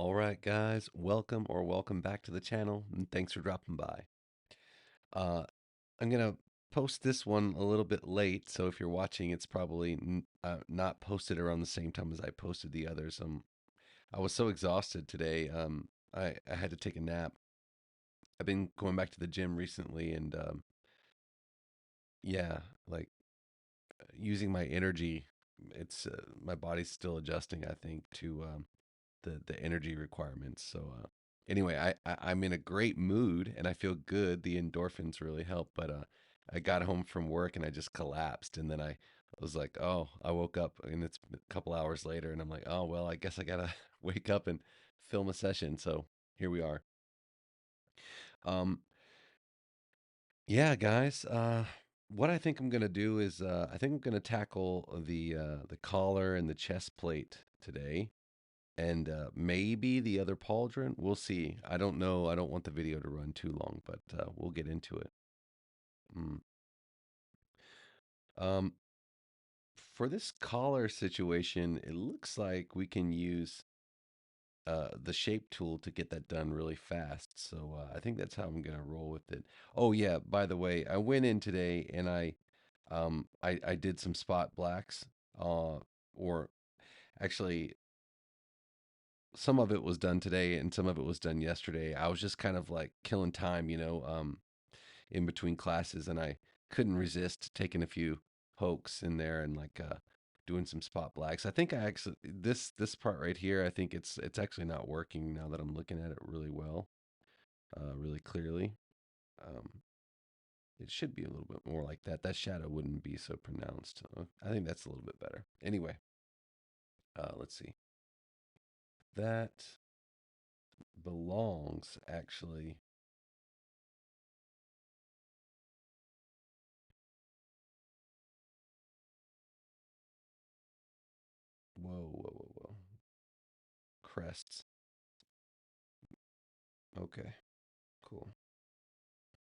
All right, guys, welcome back to the channel, and thanks for dropping by. Uh, I'm gonna post this one a little bit late, so if you're watching, it's probably not posted around the same time as I posted the others. I was so exhausted today. I had to take a nap. I've been going back to the gym recently, and yeah, like using my energy. It's my body's still adjusting, I think, to the energy requirements. So anyway, I'm in a great mood and I feel good. The endorphins really help. But I got home from work and I just collapsed, and then I was like, oh, I woke up and it's a couple hours later, and I'm like, oh well, I guess I gotta wake up and film a session. So here we are. Um, yeah, guys. What I think I'm gonna do is I think I'm gonna tackle the collar and the chest plate today, and maybe the other pauldron. We'll see. I don't know. I don't want the video to run too long, but we'll get into it. Mm. Um, for this collar situation, it looks like we can use the shape tool to get that done really fast. So I think that's how I'm gonna roll with it. Oh yeah, by the way, I went in today and I did some spot blacks. Or actually, some of it was done today and some of it was done yesterday. I was just kind of like killing time, in between classes, and I couldn't resist taking a few pokes in there and like doing some spot blacks. I think I actually this part right here, I think it's actually not working now that I'm looking at it really well, really clearly. Um, it should be a little bit more like that. That shadow wouldn't be so pronounced. I think that's a little bit better. Anyway, let's see. That belongs actually. Whoa, whoa, whoa, whoa. Crests. Okay, cool.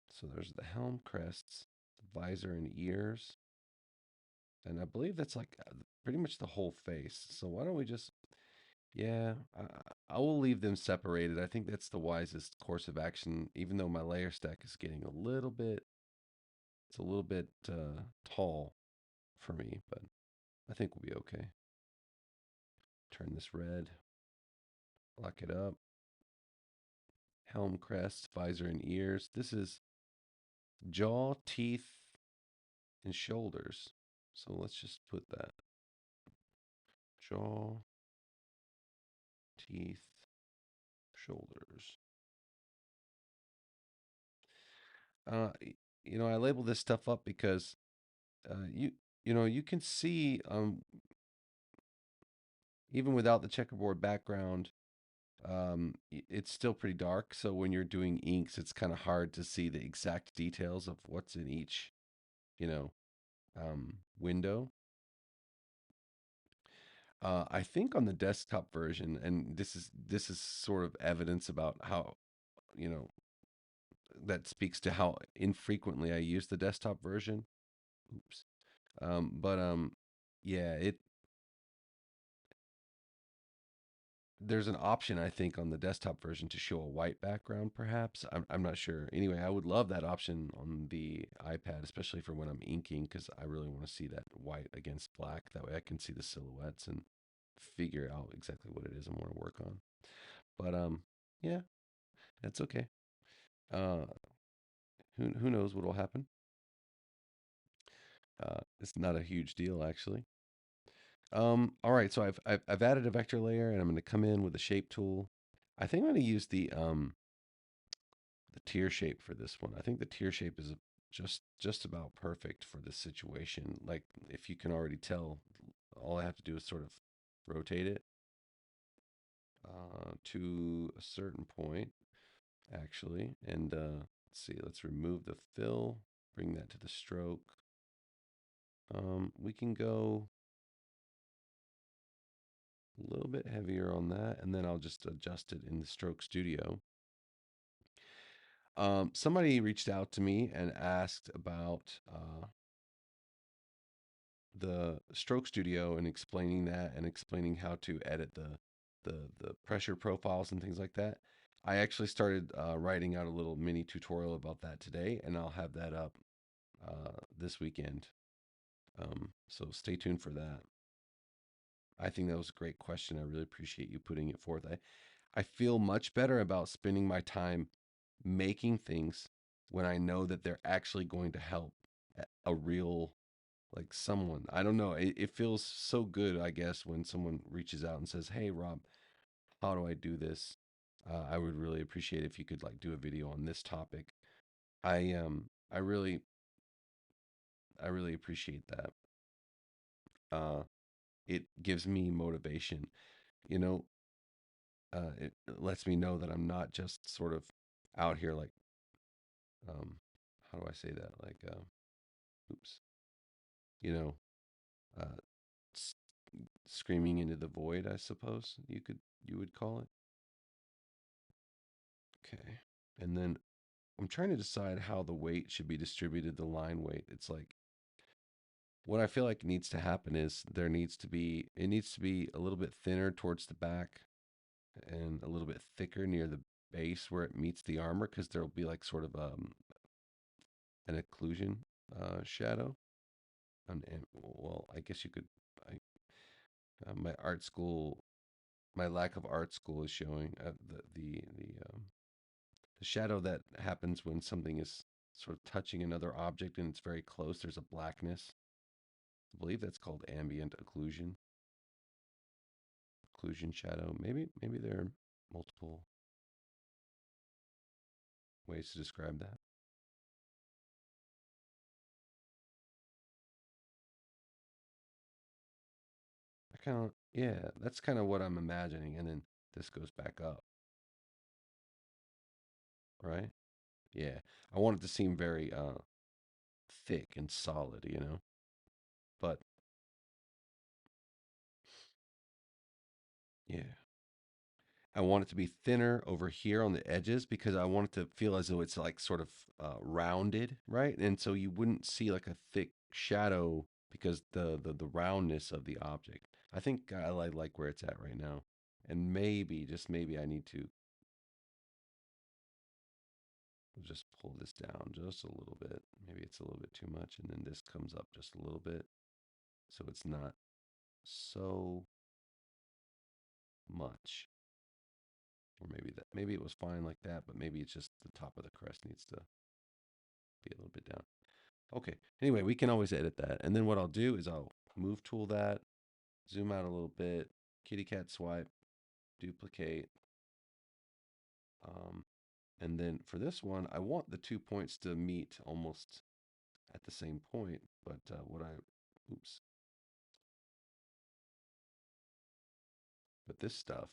So there's the helm crests, the visor and ears, and I believe that's like pretty much the whole face. So why don't we just, yeah, I will leave them separated. I think that's the wisest course of action, even though my layer stack is getting it's a little bit tall for me, but I think we'll be okay. Turn this red, lock it up. Helm crests, visor and ears. This is jaw, teeth, and shoulders. So let's just put that jaw, teeth, shoulders. Uh, I label this stuff up because you can see even without the checkerboard background, it's still pretty dark. So when you're doing inks, it's kind of hard to see the exact details of what's in each, you know, window. I think on the desktop version, and this is sort of evidence about how you know that speaks to how infrequently I use the desktop version. Oops. But yeah, it there's an option I think on the desktop version to show a white background. Perhaps I'm not sure. Anyway, I would love that option on the iPad, especially for when I'm inking, because I really want to see that white against black. That way, I can see the silhouettes and figure out exactly what it is I want to work on. But yeah, that's okay. Uh, who knows what will happen? It's not a huge deal actually. All right, so I've added a vector layer, and I'm going to come in with the shape tool. I think I'm going to use the tier shape for this one. I think the tier shape is just about perfect for this situation. Like if you can already tell, all I have to do is sort of rotate it to a certain point, actually. And let's see, let's remove the fill, bring that to the stroke. We can go a little bit heavier on that, and then I'll just adjust it in the Stroke Studio. Somebody reached out to me and asked about the Stroke Studio and explaining that and explaining how to edit the pressure profiles and things like that. I actually started writing out a little mini tutorial about that today, and I'll have that up this weekend. So stay tuned for that. I think that was a great question. I really appreciate you putting it forth. I feel much better about spending my time making things when I know that they're actually going to help a real, like, someone. I don't know. It feels so good, I guess, when someone reaches out and says, "Hey, Rob, how do I do this? I would really appreciate if you could like do a video on this topic." I really appreciate that. Uh, it gives me motivation. You know, it lets me know that I'm not just sort of out here like, um, how do I say that? Like, oops, you know, uh, s- screaming into the void. I suppose you would call it. Okay, and then I'm trying to decide how the weight should be distributed. The line weight. It's like what I feel like needs to happen is it needs to be a little bit thinner towards the back and a little bit thicker near the base where it meets the armor because there'll be like sort of an occlusion shadow. Well, I guess you could. I, my art school, my lack of art school is showing the shadow that happens when something is sort of touching another object and it's very close. There's a blackness. I believe that's called ambient occlusion shadow. Maybe there are multiple ways to describe that. I kind of yeah, that's kind of what I'm imagining, and then this goes back up, right? Yeah, I want it to seem very thick and solid, you know. But yeah, I want it to be thinner over here on the edges because I want it to feel as though it's like sort of rounded, right? And so you wouldn't see like a thick shadow because the roundness of the object. I think like where it's at right now, and maybe just maybe I need to just pull this down just a little bit. Maybe it's a little bit too much, and then this comes up just a little bit, so it's not so much. Or maybe it was fine like that, but maybe it's just the top of the crest needs to be a little bit down. Okay. Anyway, we can always edit that. And then what I'll do is I'll move tool that, zoom out a little bit, kitty cat swipe, duplicate. Um, and then for this one, I want the 2 points to meet almost at the same point. But oops, but this stuff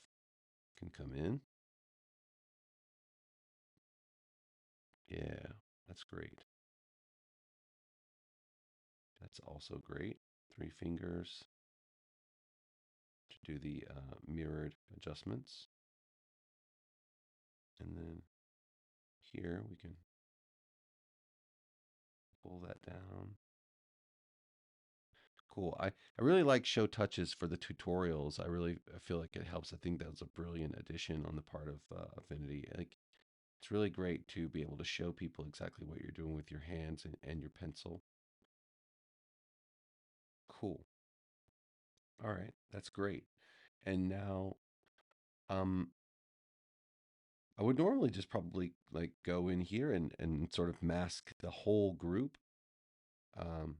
can come in. Yeah, that's great. That's also great. Three fingers to do the mirrored adjustments. And then here we can pull that down. Cool. I really like show touches for the tutorials. I feel like it helps. I think that was a brilliant addition on the part of Affinity. Like it's really great to be able to show people exactly what you're doing with your hands and your pencil. Cool. All right, that's great. And now, um, I would normally just probably like go in here and sort of mask the whole group. Um,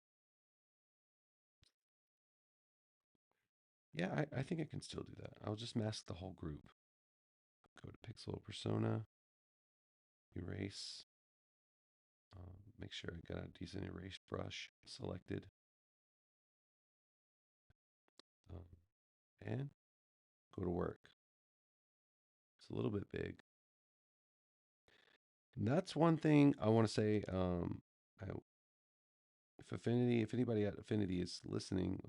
yeah, I think I can still do that. I'll just mask the whole group. Go to Pixel Persona, erase. Make sure I got a decent erase brush selected. Um, and go to work. It's a little bit big. And that's one thing I want to say. If anybody at Affinity is listening,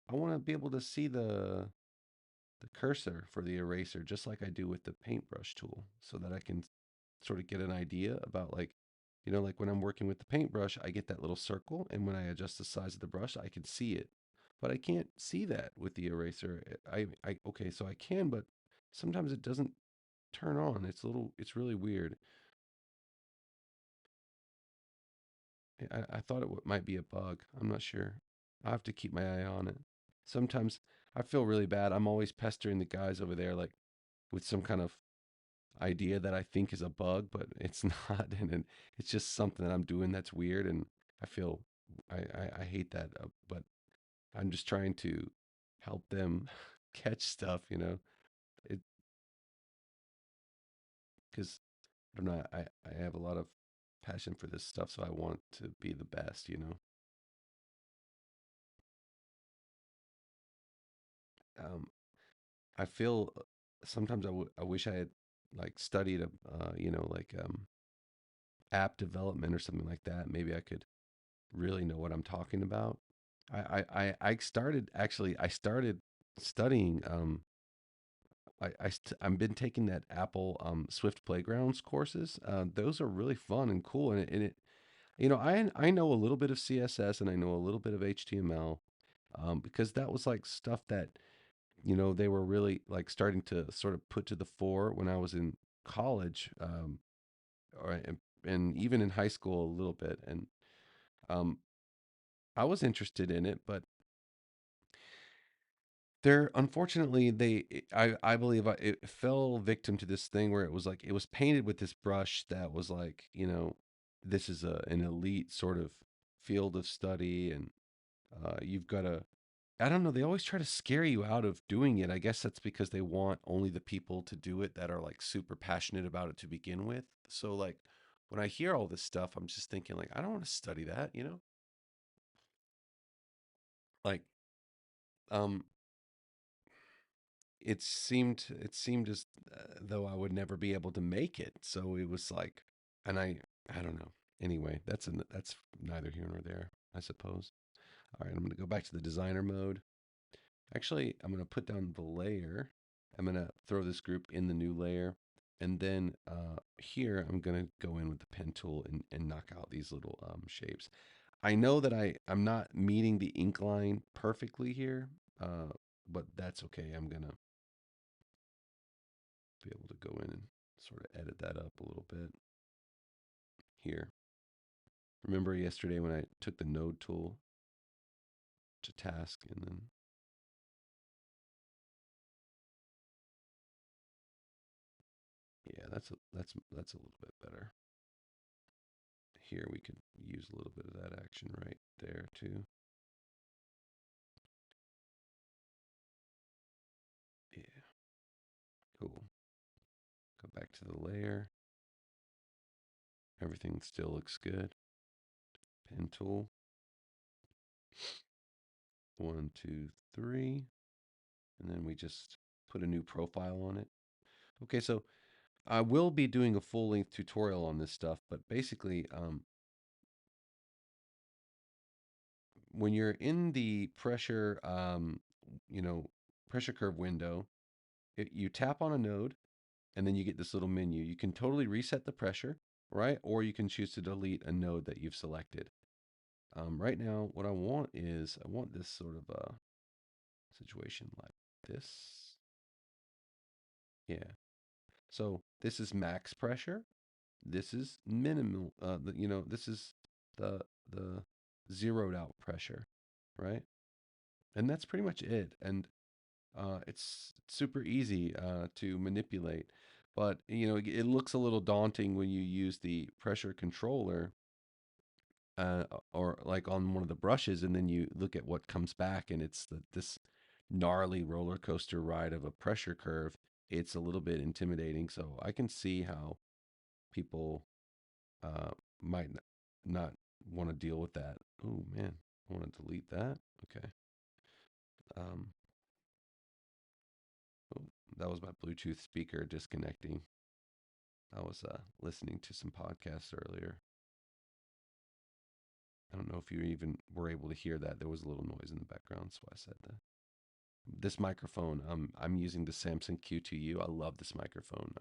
I want to be able to see the cursor for the eraser, just like I do with the paintbrush tool, so that I can sort of get an idea about like, like when I'm working with the paintbrush, I get that little circle, and when I adjust the size of the brush, I can see it. but I can't see that with the eraser. I okay, so I can, but sometimes it doesn't turn on. It's really weird. I thought might be a bug. I'm not sure. I'll have to keep my eye on it. Sometimes I feel really bad. I'm always pestering the guys over there, like with some kind of idea that I think is a bug, but it's not, and it's just something that I'm doing that's weird, and I feel I hate that, but I'm just trying to help them catch stuff, it because I don't know, I have a lot of passion for this stuff, so I want to be the best. Um, I feel sometimes I wish I had like studied like app development or something like that. Maybe I could really know what I'm talking about. I started actually I started studying I've been taking that Apple Swift Playgrounds courses. Those are really fun and cool, and it I know a little bit of CSS and I know a little bit of HTML, because that was like stuff that they were really like starting to sort of put to the fore when I was in college, or and even in high school a little bit, and um, I was interested in it, but there, unfortunately, I believe it fell victim to this thing where it was like it was painted with this brush that was like, this is an elite sort of field of study, and you've got to. I don't know. They always try to scare you out of doing it. I guess that's because they want only the people to do it that are like super passionate about it to begin with. So like when I hear all this stuff, I'm just thinking like I don't want to study that. Like um it seemed as though I would never be able to make it. So it was like, and I don't know. Anyway, that's neither here nor there, I suppose. All right, I'm gonna go back to the designer mode. Actually, I'm gonna put down the layer. I'm gonna throw this group in the new layer, and then here I'm gonna go in with the pen tool and knock out these little shapes. I know that I'm not meeting the ink line perfectly here, but that's okay. I'm gonna be able to go in and sort of edit that up a little bit here. Remember yesterday when I took the node tool to task, and then yeah, that's a little bit better. Here we could use a little bit of that action right there too. Yeah, cool. Go back to the layer. Everything still looks good. Pen tool. 1, 2, 3. And then we just put a new profile on it. Okay, so I will be doing a full length tutorial on this stuff, but basically, when you're in the you know, pressure curve window, you tap on a node and then you get this little menu. You can totally reset the pressure, right? Or you can choose to delete a node that you've selected. Right now, what I want this sort of situation like this. Yeah. So this is max pressure. This is minimal. This is the the zeroed out pressure, right? And that's pretty much it. And it's super easy to manipulate, but it looks a little daunting when you use the pressure controller, or like on one of the brushes, and then you look at what comes back, and it's this gnarly roller coaster ride of a pressure curve. It's a little bit intimidating, so I can see how people uh, might not want to deal with that. Oh man, I want to delete that. Okay. Um, oh, that was my Bluetooth speaker disconnecting. I was listening to some podcasts earlier. I don't know if you even were able to hear that. There was a little noise in the background, so I said that. This microphone, I'm using the Samsung Q2U. I love this microphone.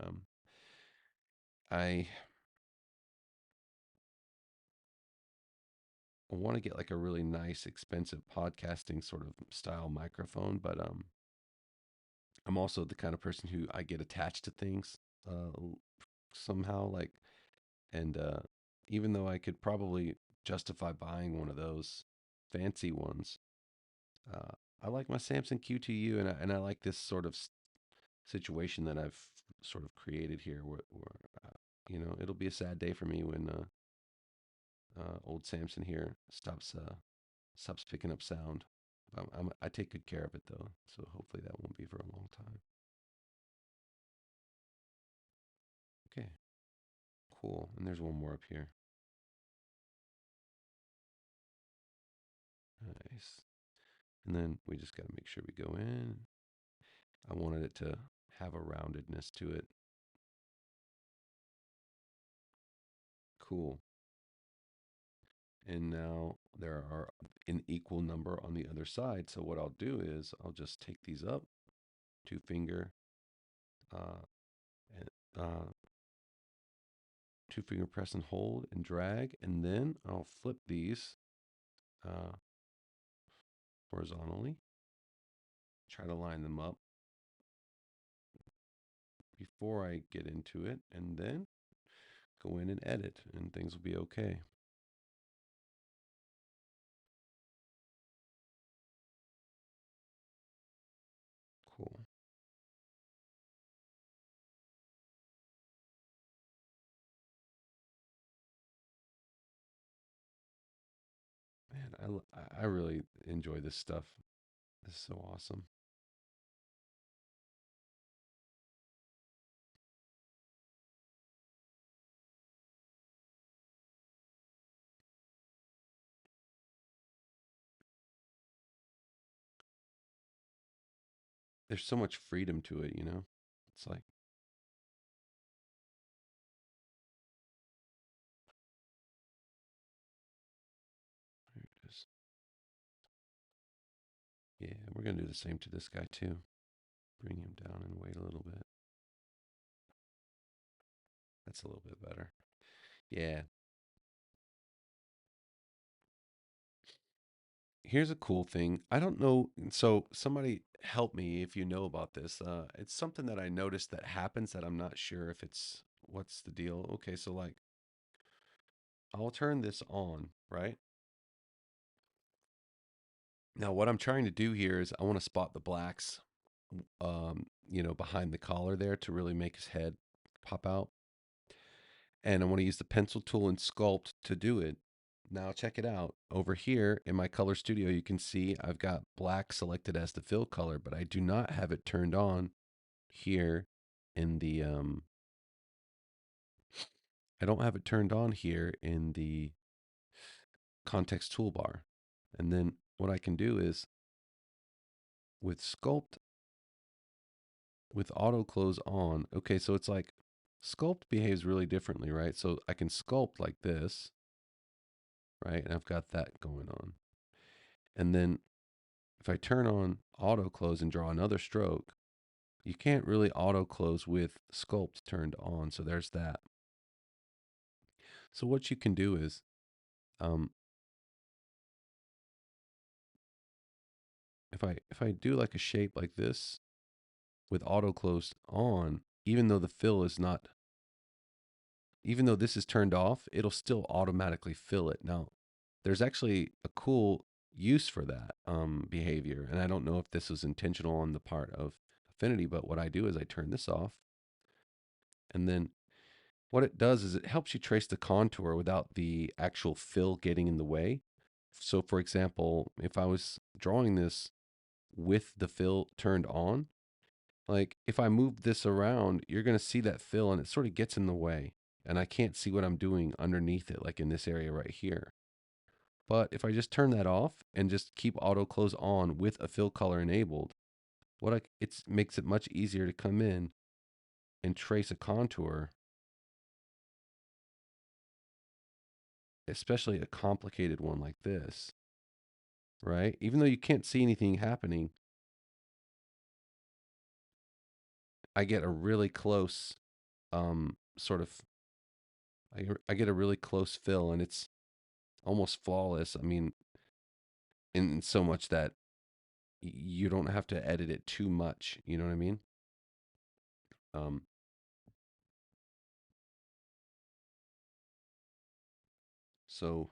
I I want to get like a really nice, expensive podcasting sort of style microphone, but I'm also the kind of person who I get attached to things somehow. Like, and even though I could probably justify buying one of those fancy ones, uh, I like my Samsung Q2U, and I like this sort of situation that I've sort of created here, where it'll be a sad day for me when old Samson here stops picking up sound. I take good care of it though, so hopefully that won't be for a long time. Okay, cool. And there's one more up here. Nice. And then we just got to make sure we go in. I wanted it to have a roundedness to it. Cool. And now there are an equal number on the other side. So what I'll do is I'll just take these up, two finger, uh, and, two finger press and hold and drag, and then I'll flip these uh, horizontally, try to line them up before I get into it, and then go in and edit, and things will be okay. Cool. Man, I really enjoy this stuff. This is so awesome. There's so much freedom to it, you know? It's like, here it is. Yeah, we're going to do the same to this guy too. Bring him down and wait a little bit. That's a little bit better. Yeah. Here's a cool thing. I don't know. So somebody help me if you know about this. It's something that I noticed that happens that I'm not sure if it's what's the deal. Okay, so like I'll turn this on, right? Now what I'm trying to do here is I want to spot the blacks, behind the collar there to really make his head pop out. And I want to use the pencil tool and sculpt to do it. Now check it out. Over here in my color studio, you can see I've got black selected as the fill color, but I do not have it turned on here in the I don't have it turned on here in the context toolbar. And then what I can do is with sculpt with auto close on. Okay, so it's like sculpt behaves really differently, right? So I can sculpt like this, right? And I've got that going on. And then if I turn on auto close and draw another stroke, you can't really auto close with sculpt turned on. So there's that. So what you can do is, um, if I do like a shape like this with auto close on, even though the fill is not, even though this is turned off, it'll still automatically fill it. Now, there's actually a cool use for that behavior, and I don't know if this was intentional on the part of Affinity, but what I do is I turn this off, and then what it does is it helps you trace the contour without the actual fill getting in the way. So, for example, if I was drawing this with the fill turned on, like if I move this around, you're going to see that fill and it sort of gets in the way. And I can't see what I'm doing underneath it, like in this area right here. But if I just turn that off and just keep auto close on with a fill color enabled, it makes it much easier to come in and trace a contour, especially a complicated one like this, right? Even though you can't see anything happening, I get a really close sort of I get a really close fill, and almost flawless. I mean, in so much that you don't have to edit it too much. You know what I mean? Um, so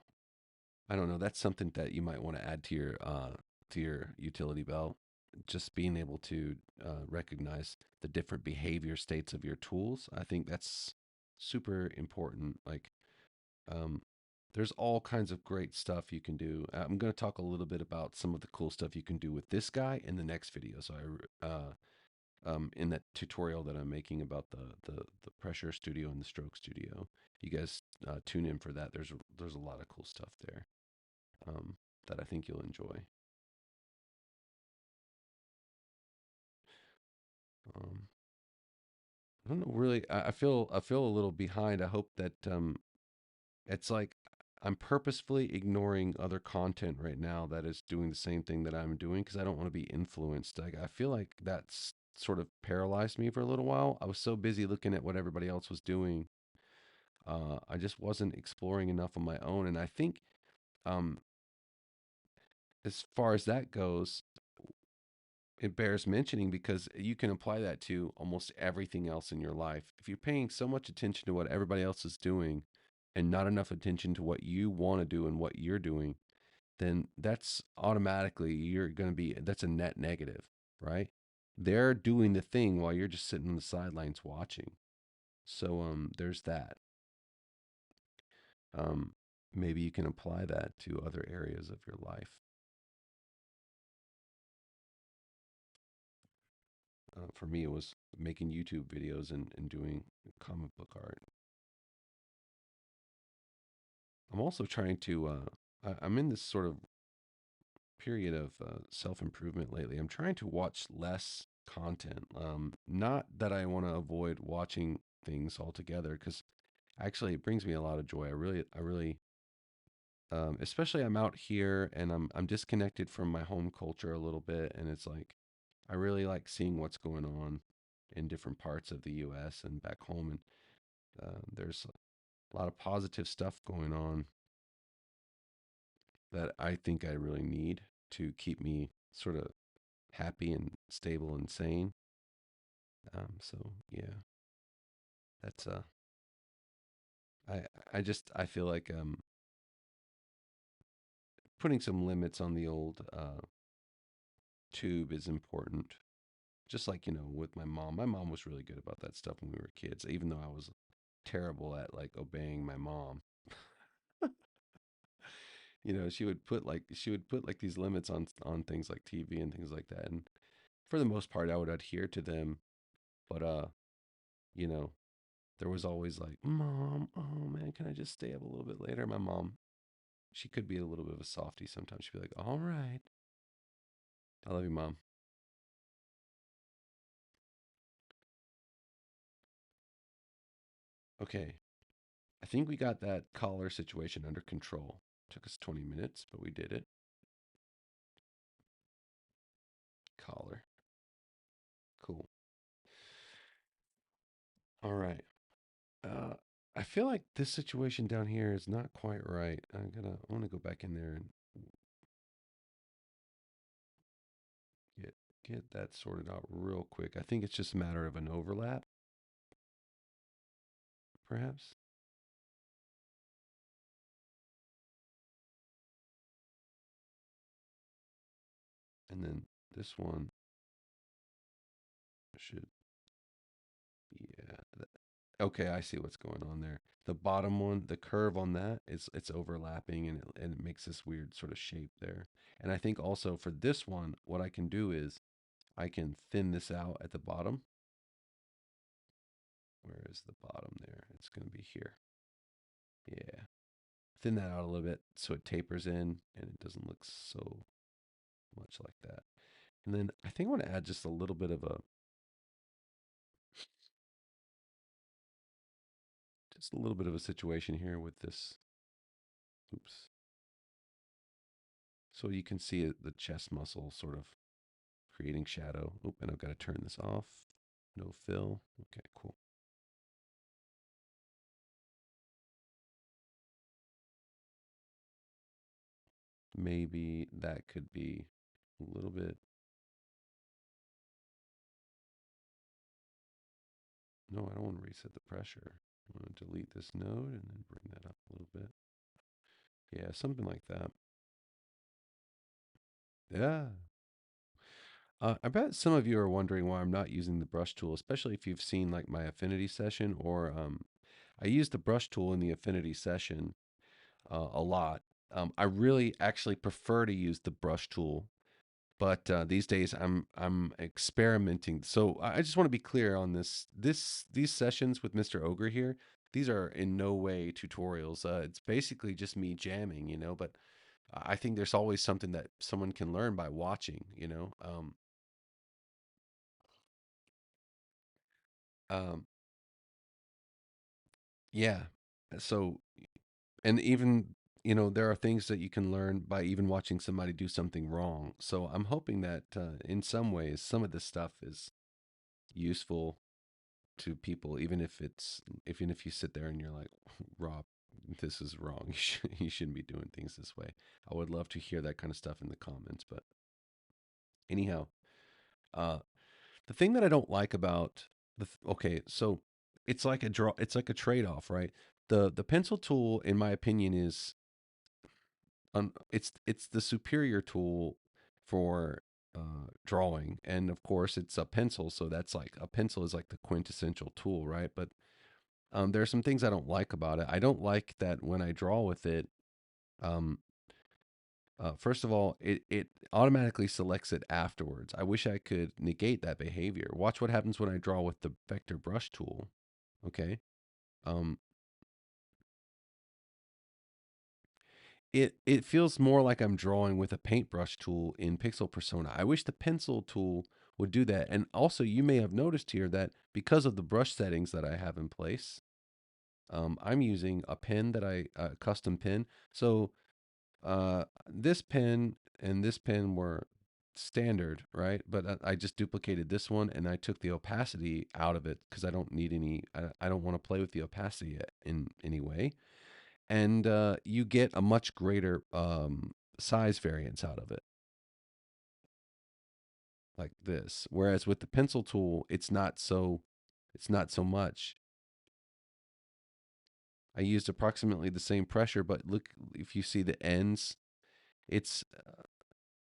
I don't know. That's something that you might want to add to your utility belt. Just being able to recognize the different behavior states of your tools. I think that's super important. Like, um, there's all kinds of great stuff you can do. I'm going to talk a little bit about some of the cool stuff you can do with this guy in the next video. So in that tutorial that I'm making about the pressure studio and the stroke studio, you guys tune in for that. There's a lot of cool stuff there um, that I think you'll enjoy. Um, I don't know really. I feel a little behind. I hope that it's like I'm purposefully ignoring other content right now that is doing the same thing that I'm doing because I don't want to be influenced. Like I feel like that's sort of paralyzed me for a little while. I was so busy looking at what everybody else was doing. I just wasn't exploring enough on my own, and I think um, as far as that goes, it bears mentioning because you can apply that to almost everything else in your life. If you're paying so much attention to what everybody else is doing and not enough attention to what you want to do and what you're doing, then that's automatically you're going to be that's a net negative, right? They're doing the thing while you're just sitting on the sidelines watching. So there's that. Um, maybe you can apply that to other areas of your life. For me, it was making YouTube videos and doing comic book art. I'm also trying to. I'm in this sort of period of self improvement lately. I'm trying to watch less content. Not that I want to avoid watching things altogether, because actually it brings me a lot of joy. Especially I'm out here and I'm disconnected from my home culture a little bit, and it's like I really like seeing what's going on in different parts of the U.S. and back home, and there's a lot of positive stuff going on that I think I really need to keep me sort of happy and stable and sane. So yeah, that's I I feel like putting some limits on the old tube is important. Just like with my mom. My mom was really good about that stuff when we were kids, even though I was terrible at like obeying my mom. She would put like these limits on things like TV and things like that, and for the most part, I would adhere to them. But you know, there was always like, Mom, oh man, can I just stay up a little bit later? My mom, she could be a little bit of a softie sometimes. She'd be like, all right, I love you, Mom. Okay, I think we got that collar situation under control. Took us 20 minutes, but we did it. Collar. Cool. All right. Uh, I feel like this situation down here is not quite right. I want to go back in there and get get that sorted out real quick. I think it's just a matter of an overlap, perhaps. And then this one should, yeah. Okay, I see what's going on there. The bottom one, the curve on that is it's overlapping and it makes this weird sort of shape there. And I think also for this one, what I can do is I can thin this out at the bottom. Where is the bottom there? It's going to be here. Yeah. Thin that out a little bit so it tapers in and it doesn't look so much like that. And then I think I want to add just a little bit of a situation here with this. Oops. So you can see the chest muscle sort of creating shadow. Oh, and I've got to turn this off. No fill. Okay, cool. maybe that could be a little bit. No, I don't want to reset the pressure. I want to delete this node and then bring that up a little bit. Yeah, something like that. Yeah. I bet some of you are wondering why I'm not using the brush tool, especially if you've seen like my Affinity session or I use the brush tool in the Affinity session a lot. I really actually prefer to use the brush tool, but these days I'm experimenting. So I just want to be clear on this. These sessions with Mr. Ogre here, these are in no way tutorials. It's basically just me jamming, But I think there's always something that someone can learn by watching. Um, yeah. So and even there are things that you can learn by even watching somebody do something wrong. So I'm hoping that in some ways some of this stuff is useful to people, even if you sit there and you're like, Rob, this is wrong. You shouldn't be doing things this way. I would love to hear that kind of stuff in the comments. But anyhow, uh, the thing that I don't like about okay, so it's like a trade off, right? The pencil tool, in my opinion, is it's the superior tool for drawing, and of course it's a pencil, so that's like a pencil is like the quintessential tool, right? But there are some things I don't like about it. I don't like that when I draw with it. Um, First of all, it automatically selects it afterwards. I wish I could negate that behavior. Watch what happens when I draw with the vector brush tool. Okay. Um, it feels more like I'm drawing with a paintbrush tool in Pixel Persona. I wish the pencil tool would do that. And also, you may have noticed here that because of the brush settings that I have in place, I'm using a pen that custom pen. So this pen and this pen were standard, right? But I just duplicated this one and I took the opacity out of it because I don't need any. I don't want to play with the opacity in any way, and you get a much greater size variance out of it, like this. Whereas with the pencil tool, it's not so. It's not so much. I used approximately the same pressure, but look, if you see the ends, it's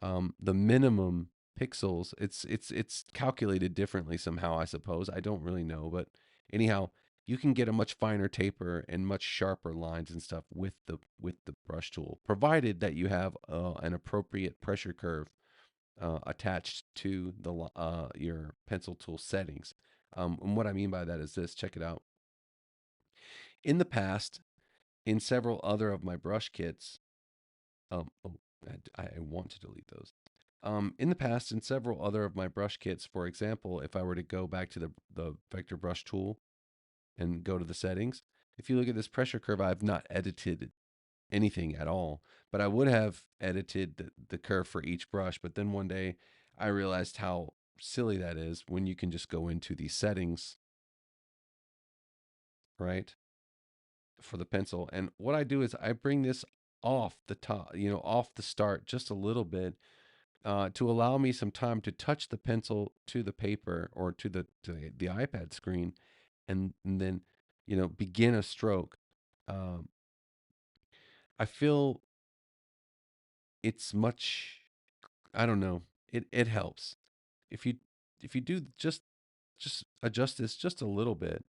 the minimum pixels. It's calculated differently somehow, I suppose. I don't really know, but anyhow, you can get a much finer taper and much sharper lines and stuff with the brush tool, provided that you have an appropriate pressure curve attached to the your pencil tool settings. And what I mean by that is this. Check it out. In the past, in several other of my brush kits, oh, I want to delete those. In the past, in several other of my brush kits, for example, if I were to go back to the vector brush tool and go to the settings, if you look at this pressure curve, I've not edited anything at all, but I would have edited the curve for each brush. But then one day I realized how silly that is when you can just go into the settings, right, for the pencil. And what I do is I bring this off the top, off the start just a little bit to allow me some time to touch the pencil to the paper or to the iPad screen, and then begin a stroke. Um, I feel it's much. I don't know. It helps if you do just adjust this just a little bit.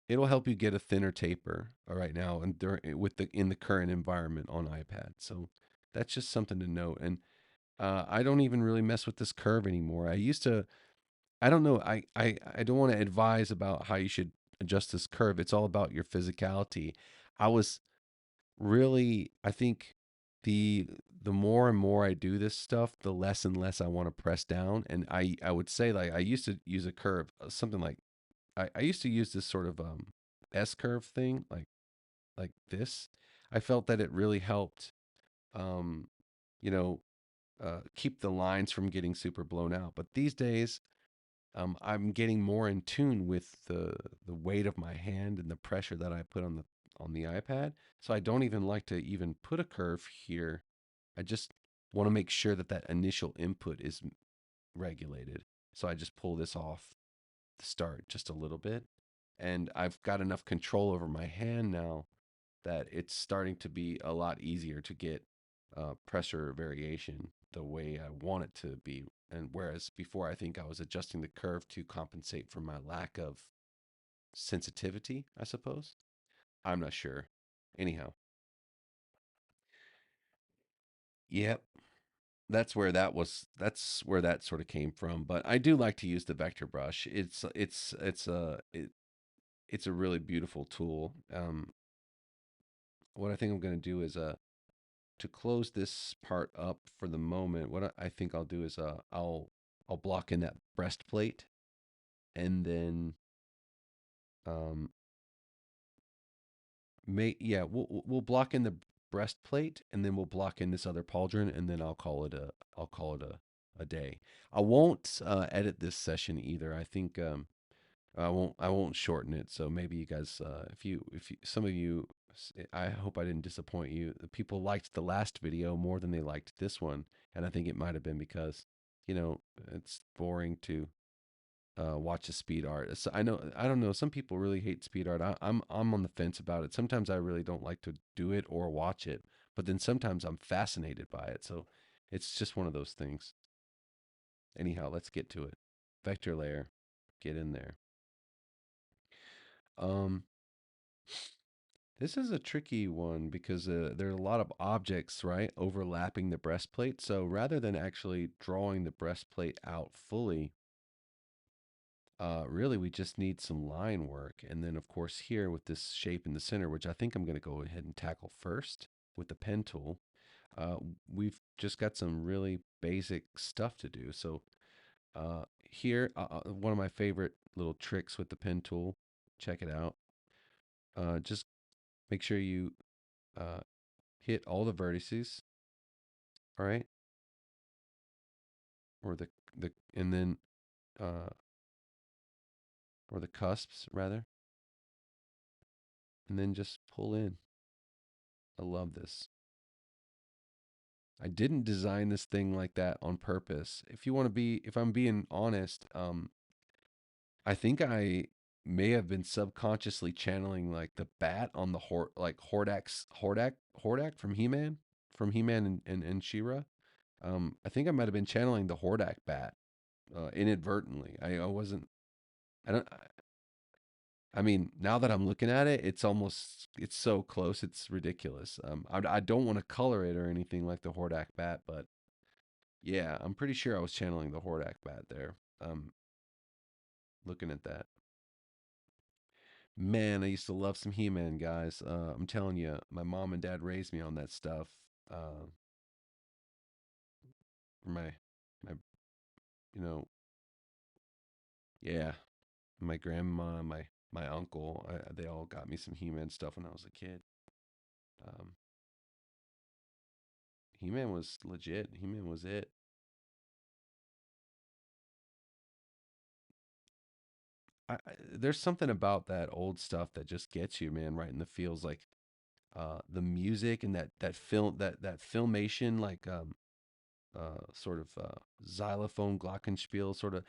It'll help you get a thinner taper right now and with the in the current environment on iPad. So that's just something to note. And I don't even really mess with this curve anymore. I used to. I don't know. I don't want to advise about how you should adjust this curve. It's all about your physicality. I was really, I think the more and more I do this stuff, the less and less I want to press down. And I would say like I used to use a curve, something like I used to use this sort of S curve thing, like this. I felt that it really helped, um, you know, keep the lines from getting super blown out. But these days, I'm getting more in tune with the weight of my hand and the pressure that I put on the iPad. So I don't even like to even put a curve here I just want to make sure that that initial input is regulated. So I just pull this off the start just a little bit. And I've got enough control over my hand now that it's starting to be a lot easier to get pressure variation the way I want it to be. And whereas before I think I was adjusting the curve to compensate for my lack of sensitivity, I suppose. I'm not sure. Anyhow, yep, that's where that sort of came from. But I do like to use the vector brush. It's a really beautiful tool. What I think I'm going to do is to close this part up for the moment. What I think I'll do is I'll block in that breastplate, and then um we'll block in the breastplate, and then we'll block in this other pauldron, and then I'll call it a day. I won't edit this session either. I think I won't shorten it. So maybe you guys, if you, some of you, I hope I didn't disappoint you. The people liked the last video more than they liked this one, and I think it might have been because, you know, it's boring to watch a speed art. So I don't know. Some people really hate speed art. I'm on the fence about it. Sometimes I really don't like to do it or watch it, but then sometimes I'm fascinated by it. So it's just one of those things. Anyhow, let's get to it. Vector layer, get in there. Um, This is a tricky one because there are a lot of objects, right, overlapping the breastplate. So rather than actually drawing the breastplate out fully, really we just need some line work. And then, of course, here with this shape in the center, which I think I'm going to go ahead and tackle first with the pen tool, uh, we've just got some really basic stuff to do. So here, one of my favorite little tricks with the pen tool, check it out. Just make sure you uh, hit all the vertices, all right, or the and then uh, or the cusps rather, and then just pull in. I love this. I didn't design this thing like that on purpose. If I'm being honest, I think I may have been subconsciously channeling like the bat on the Hordak from He-Man and She-Ra. I think I might have been channeling the Hordak bat inadvertently. I wasn't. I don't. I mean, now that I'm looking at it, it's so close, it's ridiculous. I don't want to color it or anything like the Hordak bat, but yeah, I'm pretty sure I was channeling the Hordak bat there. Looking at that. Man, I used to love some He-Man, guys. I'm telling you, my mom and dad raised me on that stuff. Uh, my, my, you know, yeah, my grandma, my uncle, they all got me some He-Man stuff when I was a kid. Um, He-Man was legit. He-Man was it. There's something about that old stuff that just gets you, man, right in the feels. Like the music and that filmation, like sort of xylophone glockenspiel, sort of.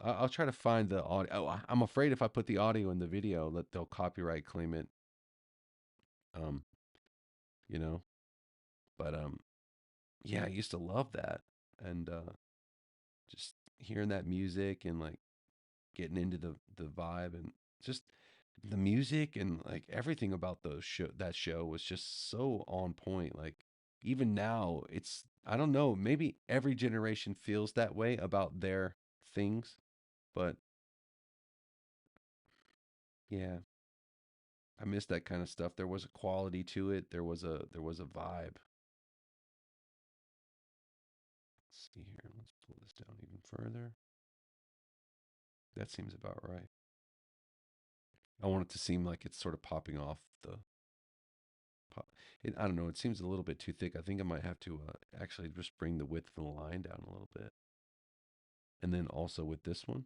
I'll try to find the audio. Oh, I'm afraid if I put the audio in the video, that they'll copyright claim it. Um, you know, but yeah, I used to love that, and just hearing that music and like getting into the vibe and just the music and like everything about that show was just so on point. Like even now, it's I don't know, maybe every generation feels that way about their things, but yeah, I miss that kind of stuff. There was a quality to it. There was a vibe. Let's see here. Let's pull this down even further. That seems about right. I want it to seem like it's sort of popping off the pop. I don't know. It seems a little bit too thick. I think I might have to actually just bring the width of the line down a little bit. And then also with this one,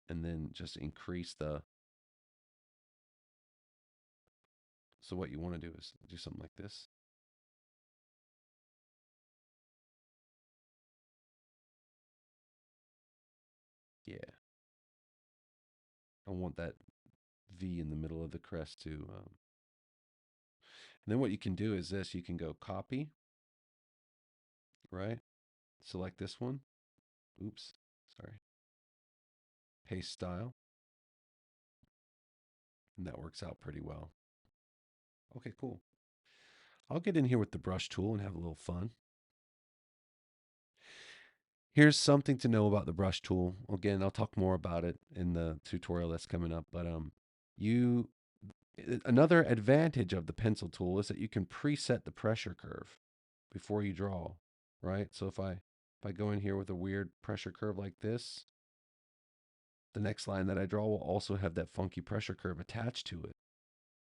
and then just increase the So what you want to do is do something like this. Yeah, I want that V in the middle of the crest to. And then what you can do is this: you can go copy, right? Select this one. Oops, sorry. Paste style, and that works out pretty well. Okay, cool. I'll get in here with the brush tool and have a little fun. Here's something to know about the brush tool. Again, I'll talk more about it in the tutorial that's coming up, but you another advantage of the pencil tool is that you can preset the pressure curve before you draw, right? So if I go in here with a weird pressure curve like this, the next line that I draw will also have that funky pressure curve attached to it.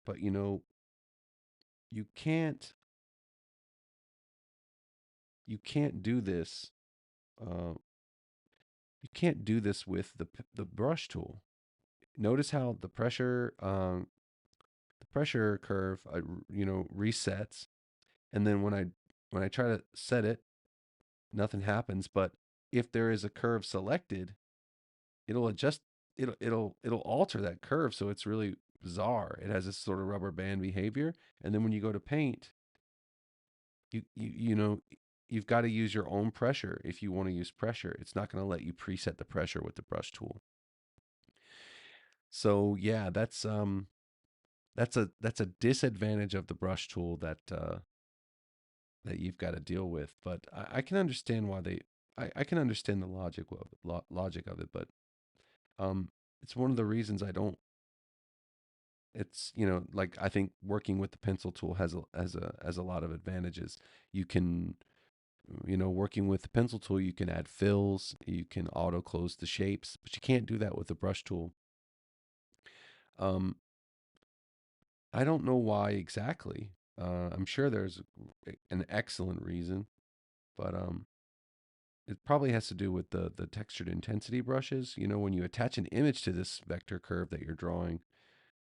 But you can't you can't do this uh, you can't do this with the brush tool. Notice how the pressure curve resets, and then when I try to set it, nothing happens. But if there is a curve selected, it'll adjust. It'll alter that curve, so it's really bizarre. It has this sort of rubber band behavior, and then when you go to paint, you you've got to use your own pressure if you want to use pressure. It's not going to let you preset the pressure with the brush tool. So yeah, that's a disadvantage of the brush tool that you've got to deal with. But I can understand why I can understand the logic of it, but um, it's one of the reasons I don't. It's like I think working with the pencil tool has a lot of advantages. You can working with the pencil tool, you can add fills, you can auto close the shapes, but you can't do that with the brush tool. Um, I don't know why exactly. I'm sure there's an excellent reason, but it probably has to do with the textured intensity brushes. When you attach an image to this vector curve that you're drawing,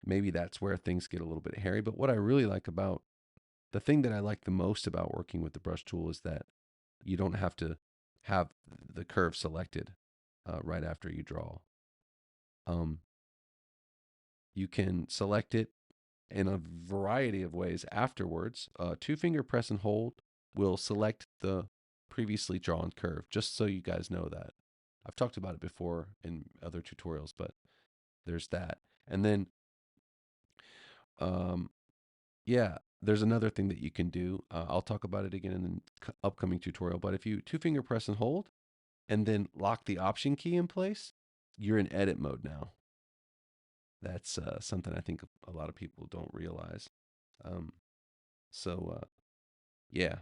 maybe that's where things get a little bit hairy. But what I really like about the thing that I like the most about working with the brush tool is that you don't have to have the curve selected right after you draw. Um, you can select it in a variety of ways afterwards. Two finger press and hold will select the previously drawn curve, just so you guys know that. I've talked about it before in other tutorials, but there's that. And then, um, yeah, there's another thing that you can do. I'll talk about it again in the upcoming tutorial, but if you two finger press and hold and then lock the option key in place, you're in edit mode now. That's something I think a lot of people don't realize. Um, so, yeah,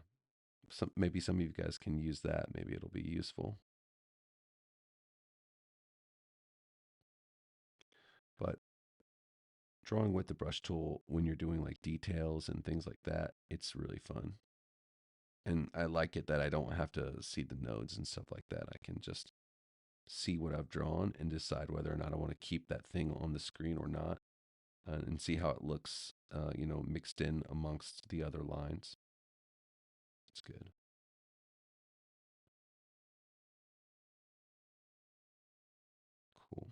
maybe some of you guys can use that. Maybe it'll be useful. But drawing with the brush tool when you're doing like details and things like that, it's really fun. And I like it that I don't have to see the nodes and stuff like that. I can just see what I've drawn and decide whether or not I want to keep that thing on the screen or not, and see how it looks, mixed in amongst the other lines. It's good. Cool.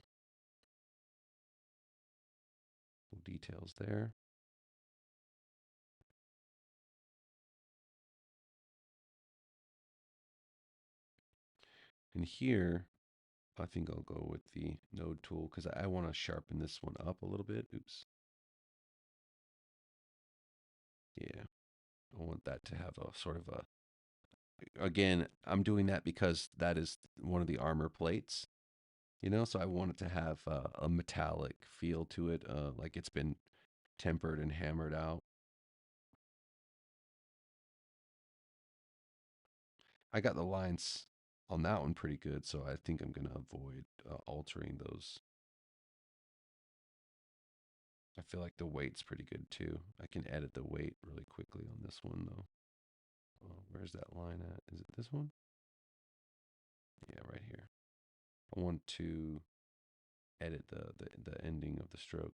Little details there. And here, I think I'll go with the node tool because I want to sharpen this one up a little bit. Oops. Yeah, I want that to have a sort of a. Again, I'm doing that because that is one of the armor plates, so I want it to have a metallic feel to it, like it's been tempered and hammered out. I got the lines on that one pretty good, so I think I'm going to avoid altering those. I feel like the weight's pretty good too. I can edit the weight really quickly on this one though. Where's that line at? Is it this one? Yeah, right here. I want to edit the ending of the stroke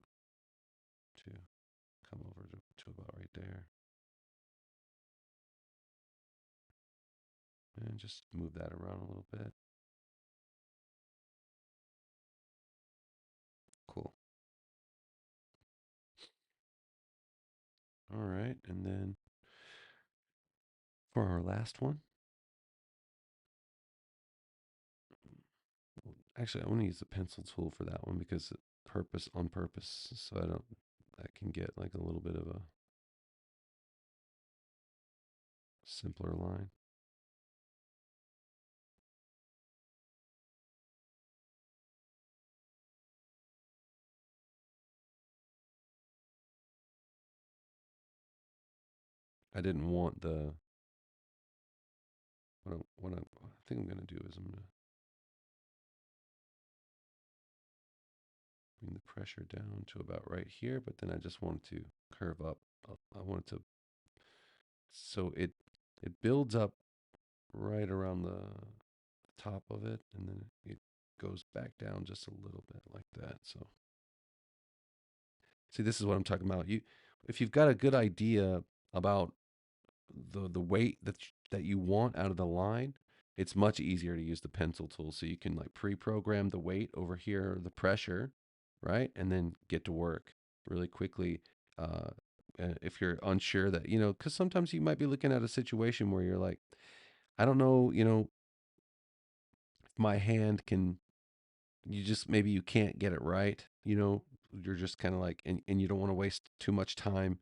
to come over to to about right there. And just move that around a little bit. Cool. All right. And then for our last one, actually, I want to use the pencil tool for that one because purpose on purpose, so I can get like a little bit of a simpler line. I didn't want the what I think I'm gonna do is I'm gonna bring the pressure down to about right here, but then I just want to curve up. I want it to so it builds up right around the top of it, and then it goes back down just a little bit like that. So see, this is what I'm talking about. If you've got a good idea about the weight that you want out of the line, it's much easier to use the pencil tool. So you can like pre-program the weight over here, the pressure, right, and then get to work really quickly. Uh, if you're unsure that because sometimes you might be looking at a situation where you're like, I don't know, if my hand can. You just maybe you can't get it right. You're just kind of like, and you don't want to waste too much time,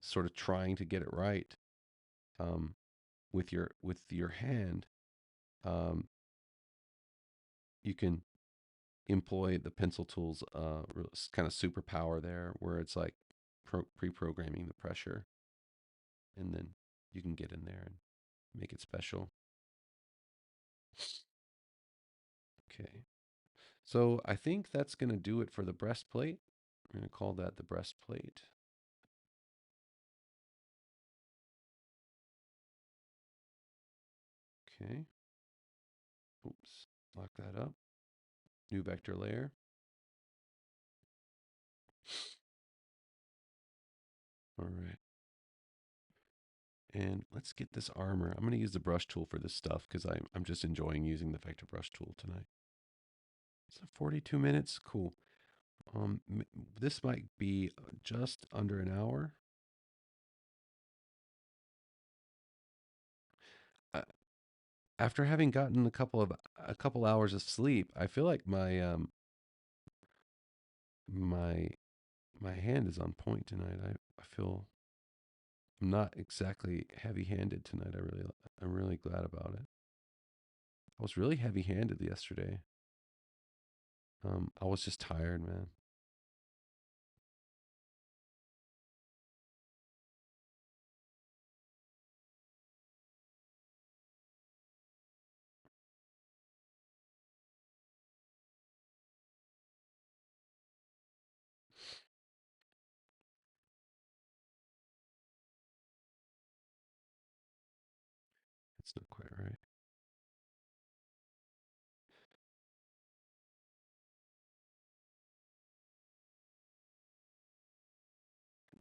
sort of trying to get it right. Um, with your hand, um, you can employ the pencil tools kind of superpower there, where it's like pre-programming the pressure, and then you can get in there and make it special. Okay, so I think that's gonna do it for the breastplate. We're gonna call that the breastplate. Okay. Oops. Lock that up. New vector layer. All right. And let's get this armor. I'm going to use the brush tool for this stuff because I'm just enjoying using the vector brush tool tonight. So 42 minutes. Cool. This might be just under an hour. Uh, After having gotten a couple hours of sleep, I feel like my my hand is on point tonight. I feel I'm not exactly heavy-handed tonight. I'm really glad about it. I was really heavy-handed yesterday. I was just tired, man. It's not quite right.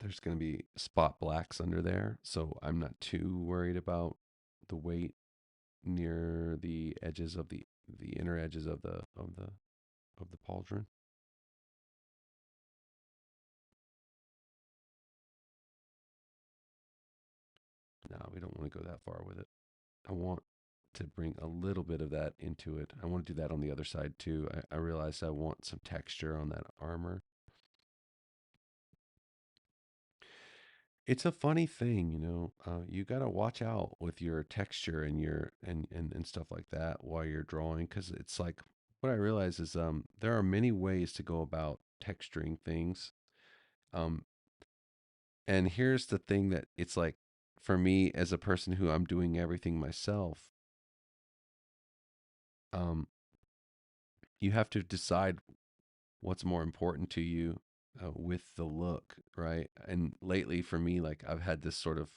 There's going to be spot blacks under there, so I'm not too worried about the weight near the edges of the inner edges of the pauldron. No, we don't want to go that far with it. I want to bring a little bit of that into it. I want to do that on the other side too. I realize I want some texture on that armor. It's a funny thing, you got to watch out with your texture and your and stuff like that while you're drawing, because it's like what I realize is there are many ways to go about texturing things. Um, and here's the thing that it's like for me as a person who I'm doing everything myself, um, you have to decide what's more important to you with the look, right? And lately for me, like I've had this sort of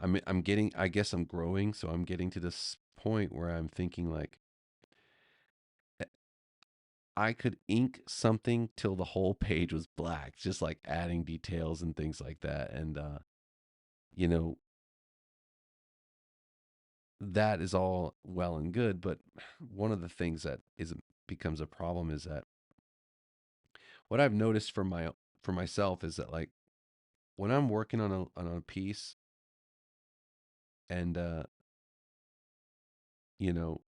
I'm getting I guess I'm growing, so I'm getting to this point where I'm thinking like I could ink something till the whole page was black, just like adding details and things like that. And you know, that is all well and good, but one of the things that is becomes a problem is that what I've noticed for myself is that like when I'm working on a piece and you know,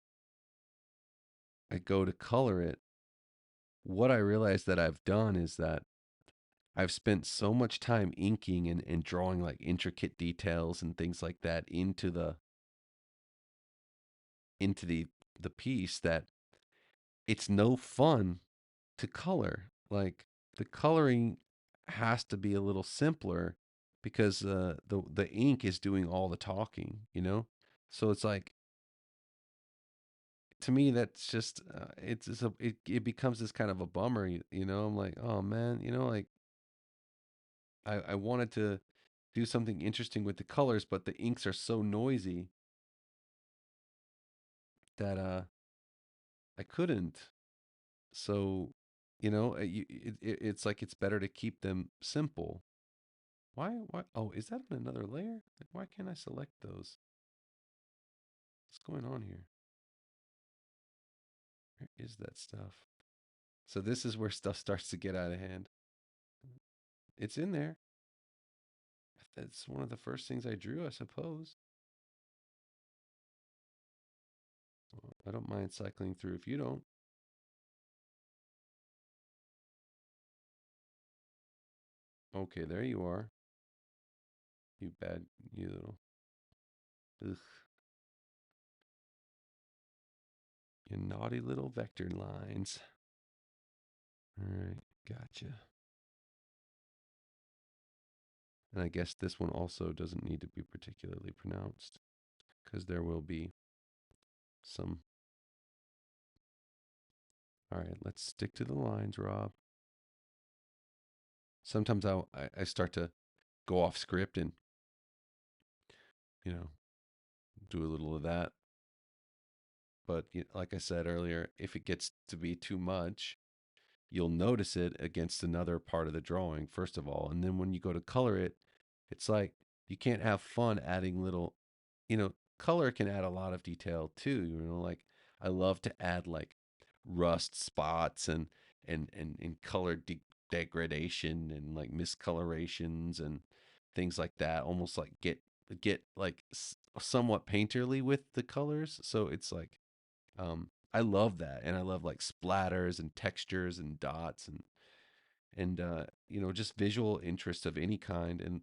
I go to color it, what I realize that I've done is that I've spent so much time inking and drawing like intricate details and things like that into the piece that it's no fun to color. Like the coloring has to be a little simpler because the ink is doing all the talking, you know? So it's like to me that's just it becomes this kind of a bummer, you know? I'm like, "Oh man, you know, like I wanted to do something interesting with the colors, but the inks are so noisy that I couldn't." So, you know, it's like it's better to keep them simple. Why? Oh, is that on another layer? Like, why can't I select those? What's going on here? Where is that stuff? So this is where stuff starts to get out of hand. It's in there. That's one of the first things I drew, I suppose. Well, I don't mind cycling through if you don't. Okay, there you are. You bad, you little, ugh, you naughty little vector lines. All right, gotcha. And I guess this one also doesn't need to be particularly pronounced because there will be some. All right, let's stick to the lines, Rob. Sometimes I start to go off script and, you know, do a little of that. But like I said earlier, if it gets to be too much, you'll notice it against another part of the drawing, first of all. And then when you go to color it, it's like you can't have fun adding little, color can add a lot of detail too. Like I love to add like rust spots and color degradation and like miscolorations and things like that. Almost like get like somewhat painterly with the colors. So it's like I love that, and I love like splatters and textures and dots and just visual interest of any kind. And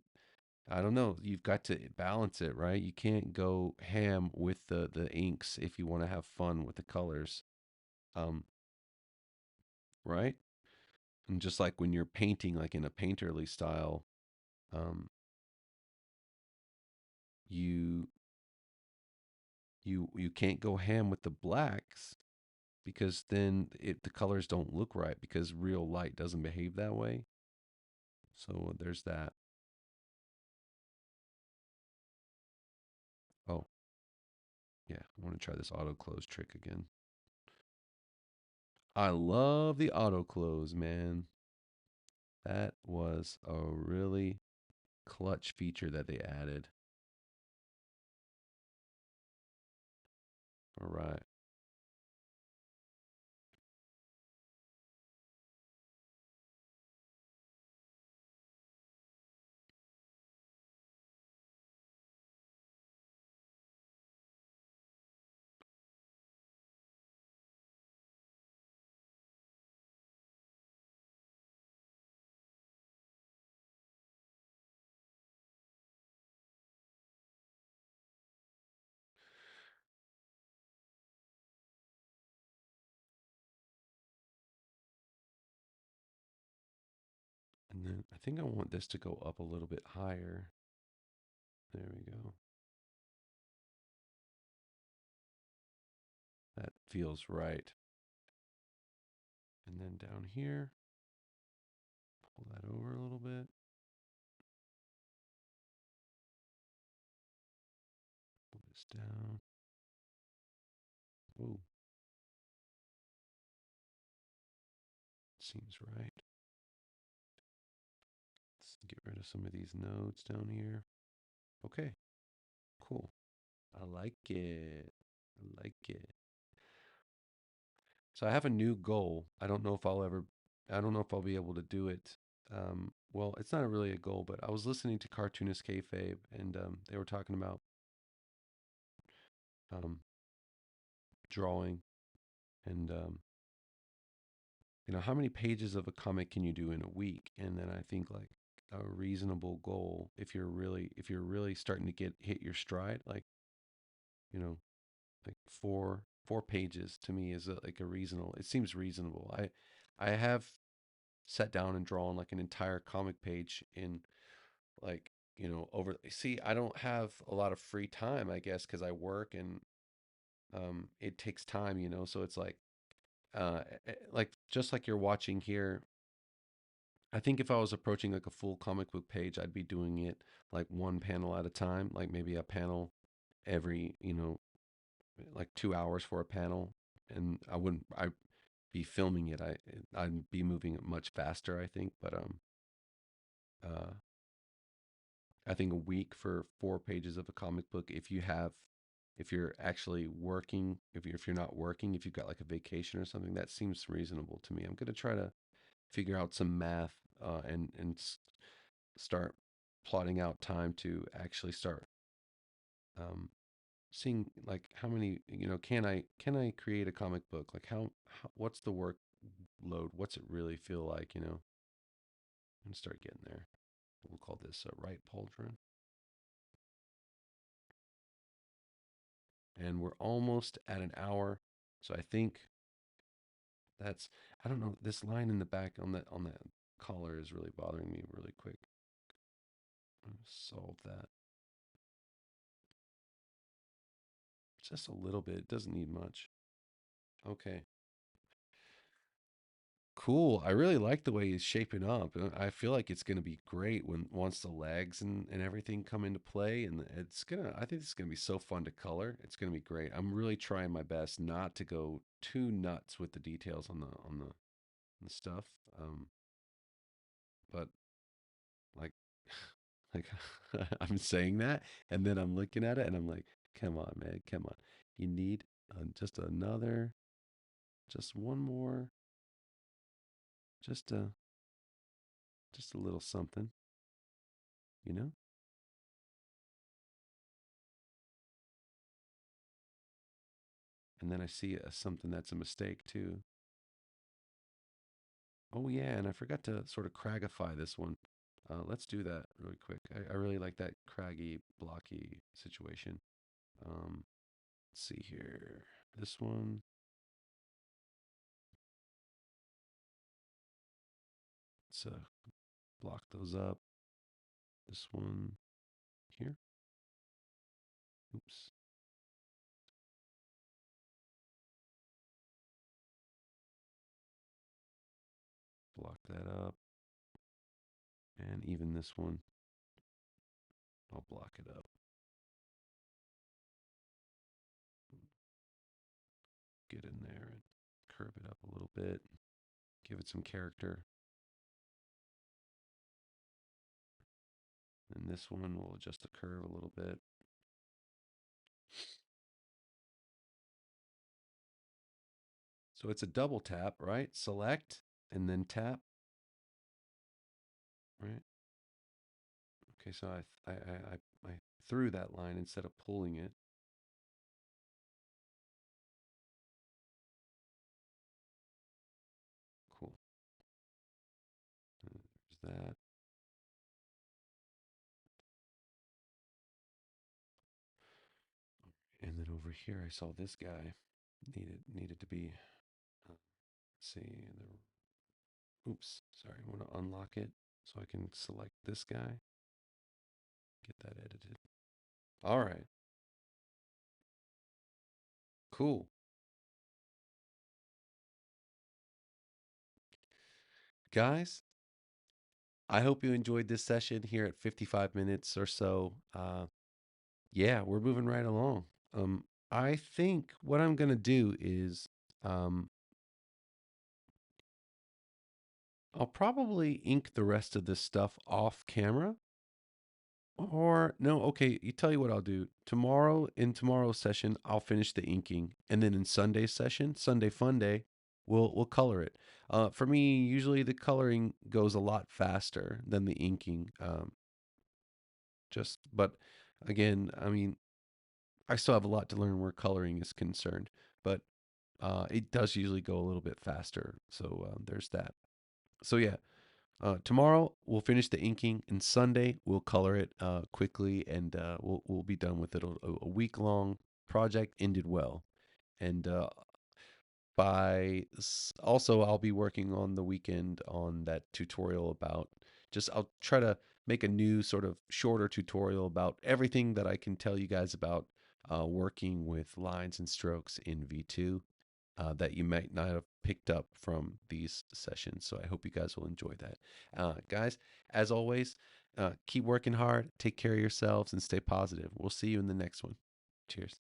I don't know, you've got to balance it, right? You can't go ham with the inks if you want to have fun with the colors, um, right? And just like when you're painting, like in a painterly style, um, you you can't go ham with the blacks because then the colors don't look right because real light doesn't behave that way. So there's that. Oh, yeah, I want to try this auto close trick again. I love the auto close, man. That was a really clutch feature that they added. All right. And then I think I want this to go up a little bit higher. There we go. That feels right. And then down here, pull that over a little bit. Pull this down. Ooh. Seems right. Let's get rid of some of these nodes down here. Okay, cool. I like it. I like it. So I have a new goal. I don't know if I'll be able to do it. Well, it's not really a goal, but I was listening to Cartoonist Kayfabe, and they were talking about um, drawing and how many pages of a comic can you do in a week? And then I think like a reasonable goal, if you're really starting to hit your stride, like you know, like four pages to me is like a reasonable. It seems reasonable. I have sat down and drawn like an entire comic page in like over. See, I don't have a lot of free time, I guess, because I work and it takes time, so it's like just like you're watching here. I think if I was approaching like a full comic book page, I'd be doing it like one panel at a time, like maybe a panel every, like 2 hours for a panel. And I'd be filming it. I'd be moving it much faster, I think. But uh, I think a week for 4 pages of a comic book, if you're actually working, if you're not working, if you've got like a vacation or something, that seems reasonable to me. I'm gonna try to figure out some math and start plotting out time to actually start um, seeing like how many can I create a comic book, like how what's the workload, what's it really feel like, and start getting there. We'll call this right pauldron, and we're almost at an hour, so I think that's I don't know, this line in the back on that collar is really bothering me really quick. Solve that just a little bit, it doesn't need much. Okay. Cool. I really like the way he's shaping up. I feel like it's going to be great when once the legs and everything come into play. And I think it's going to be so fun to color. It's going to be great. I'm really trying my best not to go too nuts with the details on the stuff. But like, like I'm saying that, and then I'm looking at it, and I'm like, come on, man, come on. You need just another, just one more, just a, just a little something, you know? And then I see something that's a mistake too. Oh yeah, and I forgot to sort of cragify this one. Let's do that really quick. I really like that craggy, blocky situation. Um, let's see here. This one. Let's block those up. This one here. Oops. Block that up. And even this one, I'll block it up. Get in there and curve it up a little bit. Give it some character. And this one will adjust the curve a little bit. So it's a double tap, right? Select and then tap, right? Okay, so I threw that line instead of pulling it. Cool. There's that. And then over here, I saw this guy needed to be. Let's see the. Oops, sorry. I want to unlock it so I can select this guy. Get that edited. All right. Cool. Guys, I hope you enjoyed this session here at 55 minutes or so. Yeah, we're moving right along. I think what I'm gonna do is um, I'll probably ink the rest of this stuff off camera. Or no, okay, you tell you what I'll do. Tomorrow in tomorrow's session, I'll finish the inking, and then in Sunday's session, Sunday Fun Day, we'll color it. For me, usually the coloring goes a lot faster than the inking. Just but again, I mean, I still have a lot to learn where coloring is concerned, but it does usually go a little bit faster. So there's that. So yeah, tomorrow we'll finish the inking, and Sunday we'll color it quickly, and we'll be done with it. A week long project ended well, and also I'll be working on the weekend on that tutorial about just I'll try to make a new sort of shorter tutorial about everything that I can tell you guys about working with lines and strokes in V2 that you might not have picked up from these sessions. So I hope you guys will enjoy that. Guys, as always, keep working hard, take care of yourselves, and stay positive. We'll see you in the next one. Cheers.